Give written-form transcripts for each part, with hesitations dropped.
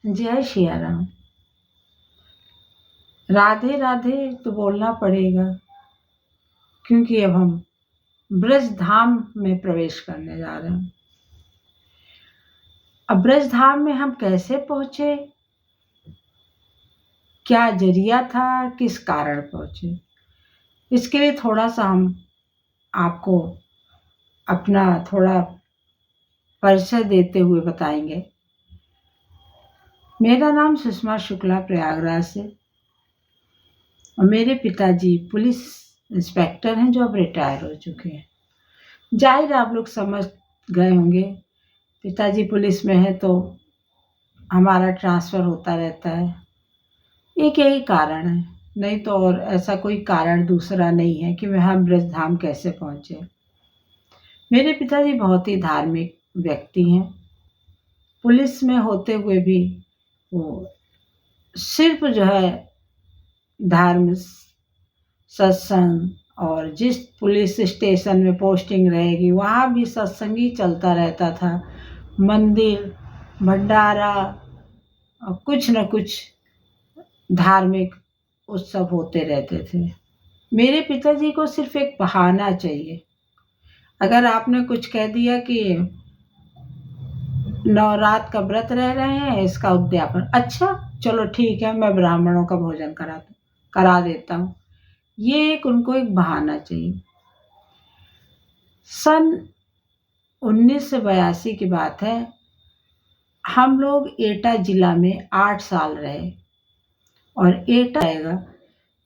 जय सिया राम। राधे राधे तो बोलना पड़ेगा, क्योंकि अब हम ब्रज धाम में प्रवेश करने जा रहे हैं। अब ब्रज धाम में हम कैसे पहुंचे, क्या जरिया था, किस कारण पहुंचे, इसके लिए थोड़ा सा हम आपको अपना थोड़ा परिचय देते हुए बताएंगे। मेरा नाम सुषमा शुक्ला प्रयागराज से, और मेरे पिताजी पुलिस इंस्पेक्टर हैं जो अब रिटायर हो चुके हैं। जाहिर आप लोग समझ गए होंगे, पिताजी पुलिस में है तो हमारा ट्रांसफ़र होता रहता है। एक यही कारण है, नहीं तो और ऐसा कोई कारण दूसरा नहीं है कि हम ब्रज धाम कैसे पहुँचे। मेरे पिताजी बहुत ही धार्मिक व्यक्ति हैं। पुलिस में होते हुए भी वो सिर्फ जो है धर्म, सत्संग, और जिस पुलिस स्टेशन में पोस्टिंग रहेगी वहाँ भी सत्संग ही चलता रहता था। मंदिर, भंडारा और कुछ न कुछ धार्मिक उत्सव होते रहते थे। मेरे पिताजी को सिर्फ एक बहाना चाहिए। अगर आपने कुछ कह दिया कि नवरात का व्रत रह रहे हैं, इसका उद्यापन, अच्छा चलो ठीक है, मैं ब्राह्मणों का भोजन करा देता हूँ, ये एक उनको एक बहाना चाहिए। सन 1982 की बात है। हम लोग एटा जिला में 8 साल रहे, और एटा आएगा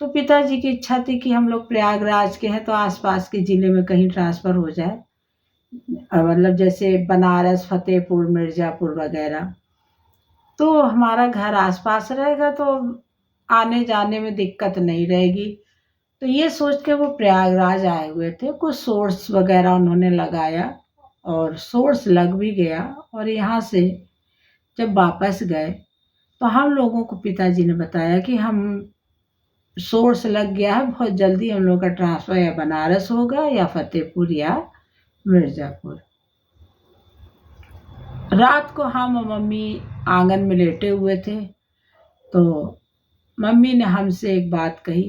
तो पिताजी की इच्छा थी कि हम लोग प्रयागराज के हैं तो आसपास के ज़िले में कहीं ट्रांसफ़र हो जाए, मतलब जैसे बनारस, फतेहपुर, मिर्ज़ापुर वगैरह। तो हमारा घर आसपास रहेगा तो आने जाने में दिक्कत नहीं रहेगी। तो ये सोच के वो प्रयागराज आए हुए थे। कुछ सोर्स वगैरह उन्होंने लगाया और सोर्स लग भी गया, और यहाँ से जब वापस गए तो हम लोगों को पिताजी ने बताया कि हम सोर्स लग गया है, बहुत जल्दी हम लोग का ट्रांसफ़र या बनारस होगा या फतेहपुर या मिर्ज़ापुर। रात को हम और मम्मी आंगन में लेटे हुए थे तो मम्मी ने हमसे एक बात कही,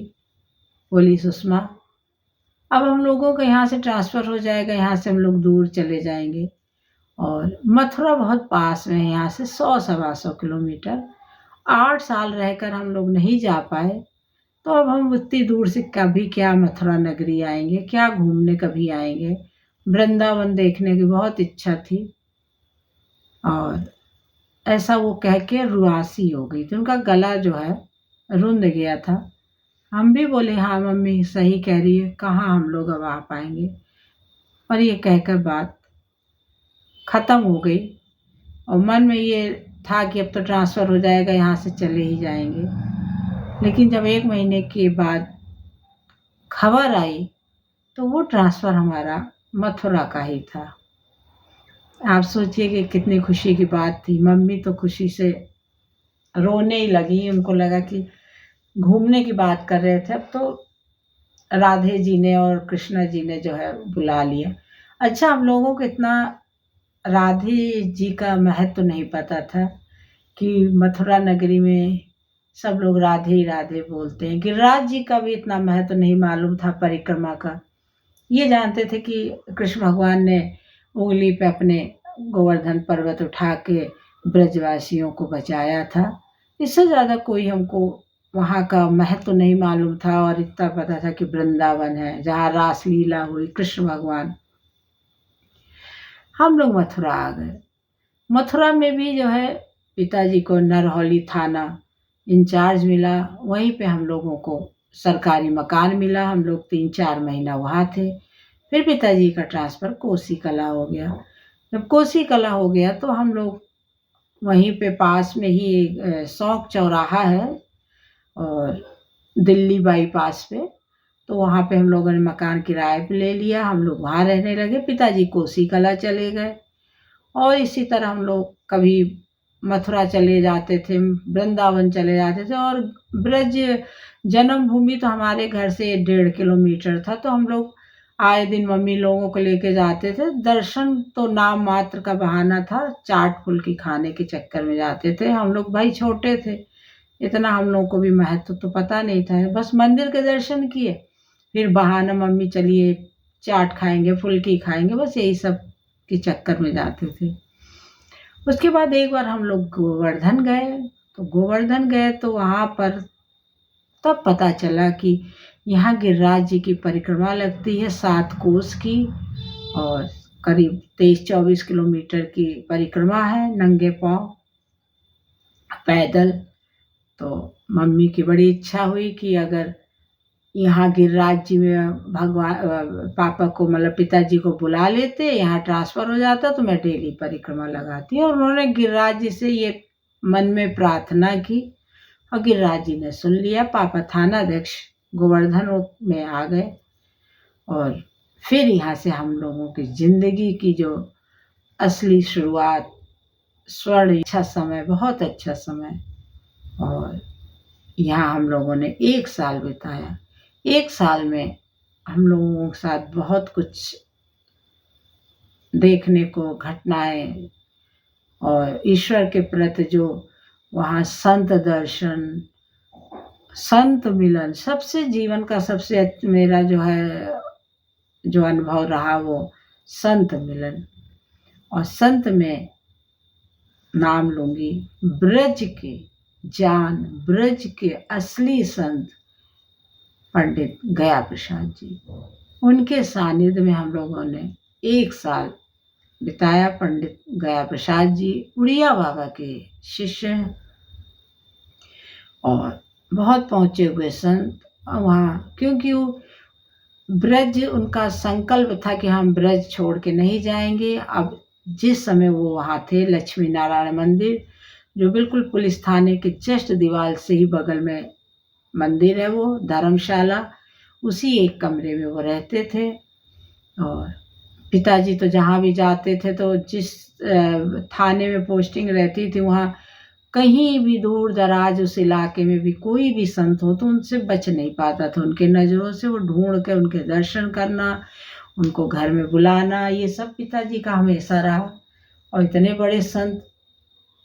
बोली सुषमा, अब हम लोगों का यहाँ से ट्रांसफ़र हो जाएगा, यहाँ से हम लोग दूर चले जाएंगे, और मथुरा बहुत पास में है यहाँ से, 100-125 किलोमीटर। 8 साल रहकर हम लोग नहीं जा पाए, तो अब हम उतनी दूर से कभी क्या मथुरा नगरी आएंगे, क्या घूमने कभी आएंगे। वृंदावन देखने की बहुत इच्छा थी। और ऐसा वो कह के रुआसी हो गई थी, उनका गला जो है रुंध गया था। हम भी बोले हाँ मम्मी सही कह रही है, कहाँ हम लोग अब आ पाएंगे। और ये कहकर बात ख़त्म हो गई, और मन में ये था कि अब तो ट्रांसफ़र हो जाएगा, यहाँ से चले ही जाएंगे। लेकिन जब 1 महीने के बाद खबर आई तो वो ट्रांसफ़र हमारा मथुरा का ही था। आप सोचिए कि कितनी खुशी की बात थी। मम्मी तो खुशी से रोने ही लगी, उनको लगा कि घूमने की बात कर रहे थे, अब तो राधे जी ने और कृष्णा जी ने जो है बुला लिया। अच्छा, हम लोगों को इतना राधे जी का महत्व नहीं पता था कि मथुरा नगरी में सब लोग राधे ही राधे बोलते हैं। गिरिराज जी का भी इतना महत्व नहीं मालूम था परिक्रमा का। ये जानते थे कि कृष्ण भगवान ने उंगली पे अपने गोवर्धन पर्वत उठा के ब्रजवासियों को बचाया था। इससे ज़्यादा कोई हमको वहाँ का महत्व नहीं मालूम था, और इतना पता था कि वृंदावन है जहाँ रास लीला हुई कृष्ण भगवान। हम लोग मथुरा आ गए। मथुरा में भी जो है पिताजी को नरहौली थाना इंचार्ज मिला, वहीं पे हम लोगों को सरकारी मकान मिला। हम लोग 3-4 महीना वहाँ थे। फिर पिताजी का ट्रांसफ़र कोसी कला हो गया। जब कोसी कला हो गया तो हम लोग वहीं पे पास में ही एक शौक चौराहा है और दिल्ली बाईपास पे, तो वहाँ पे हम लोगों ने मकान किराए पे ले लिया। हम लोग वहाँ रहने लगे। पिताजी कोसी कला चले गए, और इसी तरह हम लोग कभी मथुरा चले जाते थे, वृंदावन चले जाते थे। और ब्रज जन्मभूमि तो हमारे घर से 1.5 किलोमीटर था, तो हम लोग आए दिन मम्मी लोगों को लेके जाते थे। दर्शन तो नाम मात्र का बहाना था, चाट फुल्की खाने के चक्कर में जाते थे। हम लोग भाई छोटे थे, इतना हम लोग को भी महत्व तो पता नहीं था। बस मंदिर के दर्शन किए, फिर बहाना मम्मी चलिए चाट खाएंगे, फुल्की खाएंगे, बस यही सब के चक्कर में जाते थे। उसके बाद एक बार हम लोग गोवर्धन गए। तो गोवर्धन गए तो वहाँ पर तब पता चला कि यहाँ गिरिराज जी की परिक्रमा लगती है 7 कोस की, और करीब 23-24 किलोमीटर की परिक्रमा है नंगे पाँव पैदल। तो मम्मी की बड़ी इच्छा हुई कि अगर यहाँ गिरिराज जी में भगवान पापा को मतलब पिताजी को बुला लेते, यहाँ ट्रांसफ़र हो जाता तो मैं डेली परिक्रमा लगाती। और उन्होंने गिरिराज जी से ये मन में प्रार्थना की और गिरिराज जी ने सुन लिया। पापा थानाध्यक्ष गोवर्धन में आ गए और फिर यहाँ से हम लोगों की ज़िंदगी की जो असली शुरुआत, स्वर्ण अच्छा समय, बहुत अच्छा समय। और यहाँ हम लोगों ने 1 साल बिताया। 1 साल में हम लोगों के साथ बहुत कुछ देखने को घटनाएं, और ईश्वर के प्रति जो वहाँ संत दर्शन, संत मिलन, सबसे जीवन का सबसे मेरा जो है जो अनुभव रहा वो संत मिलन। और संत में नाम लूँगी ब्रज के जान, ब्रज के असली संत पंडित गया प्रसाद जी। उनके सानिध्य में हम लोगों ने 1 साल बिताया। पंडित गया प्रसाद जी उड़िया बाबा के शिष्य हैं और बहुत पहुँचे हुए संत वहाँ, क्योंकि वो ब्रज उनका संकल्प था कि हम ब्रज छोड़ के नहीं जाएंगे। अब जिस समय वो वहाँ थे, लक्ष्मी नारायण मंदिर जो बिल्कुल पुलिस थाने के जस्ट दीवार से ही बगल में मंदिर है, वो धर्मशाला, उसी एक कमरे में वो रहते थे। और पिताजी तो जहाँ भी जाते थे तो जिस थाने में पोस्टिंग रहती थी वहाँ कहीं भी दूर दराज उस इलाके में भी कोई भी संत हो तो उनसे बच नहीं पाता था। उनके नज़रों से वो ढूंढ कर उनके दर्शन करना, उनको घर में बुलाना, ये सब पिताजी का हमेशा रहा। और इतने बड़े संत,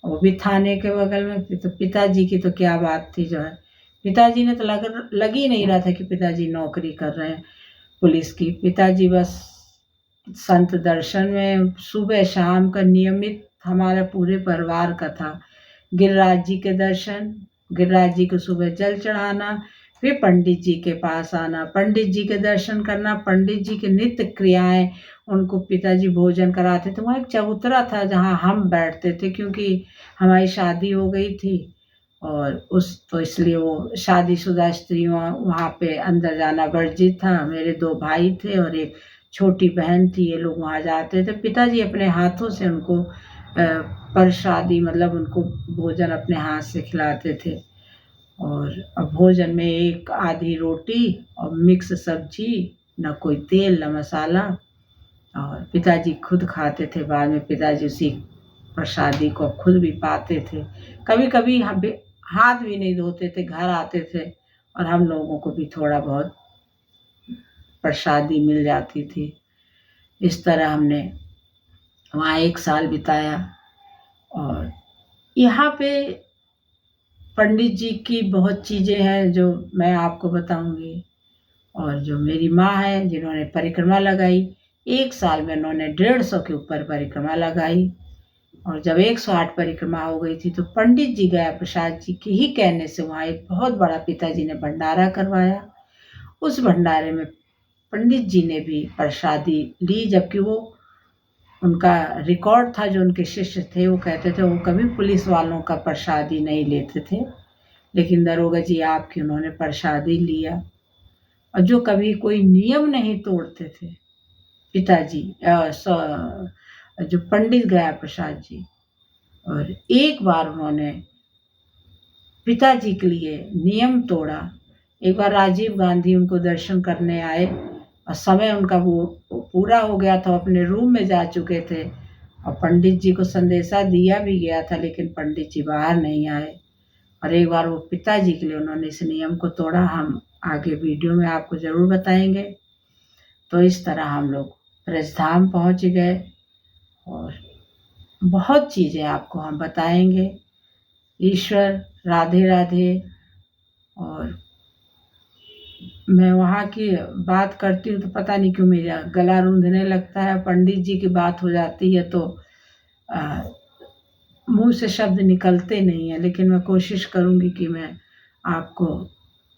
वो भी थाने के बगल में, तो पिताजी की तो क्या बात थी। जो है पिताजी ने तो लग ही नहीं रहा था कि पिताजी नौकरी कर रहे हैं पुलिस की। पिताजी बस संत दर्शन में सुबह शाम का नियमित हमारा पूरे परिवार का था। गिरिराज जी के दर्शन, गिरिराज जी को सुबह जल चढ़ाना, फिर पंडित जी के पास आना, पंडित जी के दर्शन करना, पंडित जी की नित्य क्रियाएं, उनको पिताजी भोजन कराते थे। वहाँ एक चबूतरा था जहाँ हम बैठते थे, क्योंकि हमारी शादी हो गई थी और तो इसलिए वो शादीशुदा स्त्रियों वहाँ पे अंदर जाना वर्जित था। मेरे 2 भाई थे और एक छोटी बहन थी, ये लोग वहाँ जाते थे। पिताजी अपने हाथों से उनको प्रसादी मतलब उनको भोजन अपने हाथ से खिलाते थे। और भोजन में एक आधी रोटी और मिक्स सब्जी, न कोई तेल न मसाला, और पिताजी खुद खाते थे। बाद में पिताजी उसी प्रसादी को खुद भी पाते थे। कभी कभी हम हाथ भी नहीं धोते थे, घर आते थे और हम लोगों को भी थोड़ा बहुत प्रसादी मिल जाती थी। इस तरह हमने वहाँ 1 साल बिताया। और यहाँ पे पंडित जी की बहुत चीज़ें हैं जो मैं आपको बताऊंगी। और जो मेरी माँ है जिन्होंने परिक्रमा लगाई, 1 साल में उन्होंने 150 के ऊपर परिक्रमा लगाई। और जब 108 परिक्रमा हो गई थी तो पंडित जी गया प्रसाद जी के ही कहने से वहाँ एक बहुत बड़ा पिताजी ने भंडारा करवाया। उस भंडारे में पंडित जी ने भी प्रसादी ली, जबकि वो उनका रिकॉर्ड था, जो उनके शिष्य थे वो कहते थे वो कभी पुलिस वालों का प्रसादी नहीं लेते थे, लेकिन दरोगा जी आपकी उन्होंने प्रसादी लिया। और जो कभी कोई नियम नहीं तोड़ते थे पिताजी, जो पंडित गया प्रसाद जी। और एक बार उन्होंने पिताजी के लिए नियम तोड़ा। एक बार राजीव गांधी उनको दर्शन करने आए और समय उनका वो पूरा हो गया था, अपने रूम में जा चुके थे और पंडित जी को संदेशा दिया भी गया था, लेकिन पंडित जी बाहर नहीं आए। और एक बार वो पिताजी के लिए उन्होंने इस नियम को तोड़ा। हम आगे वीडियो में आपको ज़रूर बताएंगे। तो इस तरह हम लोग ब्रजधाम पहुँच गए और बहुत चीज़ें आपको हम बताएंगे। ईश्वर राधे राधे। और मैं वहाँ की बात करती हूँ तो पता नहीं क्यों मेरा गला रूंधने लगता है। पंडित जी की बात हो जाती है तो मुंह से शब्द निकलते नहीं हैं, लेकिन मैं कोशिश करूँगी कि मैं आपको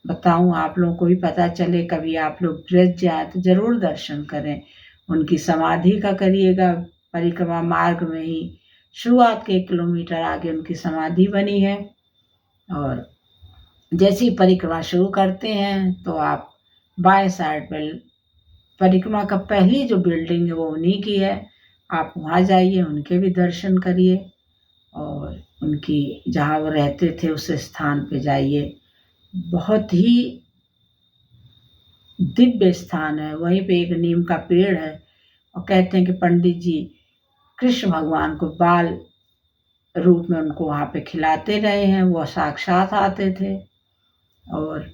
बताऊँ, आप लोगों को भी पता चले। कभी आप लोग ब्रज जाए तो ज़रूर दर्शन करें। उनकी समाधि का करिएगा, परिक्रमा मार्ग में ही शुरुआत के 1 किलोमीटर आगे उनकी समाधि बनी है। और जैसे ही परिक्रमा शुरू करते हैं तो आप बाएं साइड पर परिक्रमा का पहली जो बिल्डिंग है वो उन्हीं की है। आप वहाँ जाइए, उनके भी दर्शन करिए और उनकी जहाँ वो रहते थे उस स्थान पे जाइए। बहुत ही दिव्य स्थान है। वहीं पे एक नीम का पेड़ है और कहते हैं कि पंडित जी कृष्ण भगवान को बाल रूप में उनको वहाँ पे खिलाते रहे हैं। वो साक्षात आते थे और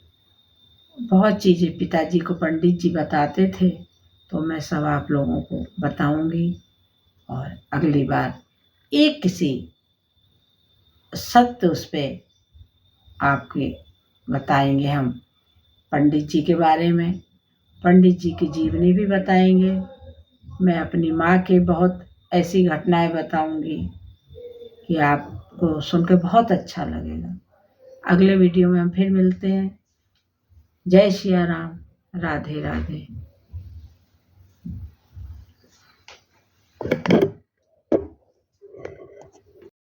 बहुत चीज़ें पिताजी को पंडित जी बताते थे। तो मैं सब आप लोगों को बताऊंगी और अगली बार एक किसी सत्य उस पे आपके बताएंगे हम पंडित जी के बारे में। पंडित जी की जीवनी भी बताएंगे। मैं अपनी माँ के बहुत ऐसी घटनाएं बताऊंगी कि आपको सुनकर बहुत अच्छा लगेगा। अगले वीडियो में हम फिर मिलते हैं। जय सिया राम। राधे राधे।